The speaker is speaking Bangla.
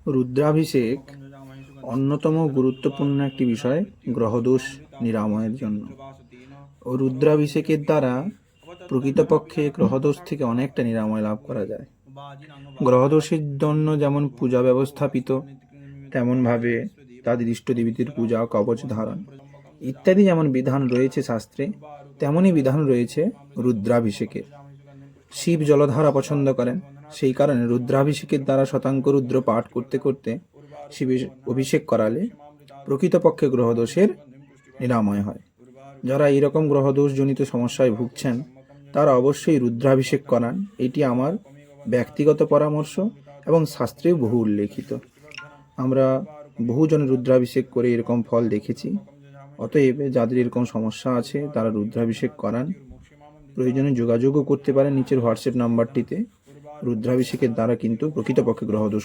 রুদ্রাভিষেক অন্যতম গুরুত্বপূর্ণ একটি বিষয় গ্রহদোষ নিরাময়ের জন্য। ও রুদ্রাভিষেকের দ্বারা প্রকৃতপক্ষে গ্রহদোষ থেকে অনেকটা নিরাময় লাভ করা যায়। গ্রহদোষের জন্য যেমন পূজা ব্যবস্থাপিত, তেমনভাবে তাদের ইষ্টদেবীদের পূজা, কবচ ধারণ ইত্যাদি যেমন বিধান রয়েছে শাস্ত্রে, তেমনই বিধান রয়েছে রুদ্রাভিষেকের। শিব জলধারা পছন্দ করেন, সেই কারণে রুদ্রাভিষেকের দ্বারা শতাঙ্ক রুদ্র পাঠ করতে করতে শিবের অভিষেক করালে প্রকৃতপক্ষে গ্রহদোষের নিরাময় হয়। যারা এইরকম গ্রহদোষজনিত সমস্যায় ভুগছেন তারা অবশ্যই রুদ্রাভিষেক করান। এটি আমার ব্যক্তিগত পরামর্শ এবং শাস্ত্রেও বহু উল্লেখিত। আমরা বহুজন রুদ্রাভিষেক করে এরকম ফল দেখেছি। অতএব যাদের এরকম সমস্যা আছে তারা রুদ্রাভিষেক করান। প্রয়োজনে যোগাযোগও করতে পারেন নিচের হোয়াটসঅ্যাপ নাম্বারটিতে। রুদ্রাভিষেকের দ্বারা কিন্তু প্রকৃতপক্ষে গ্রহদোষ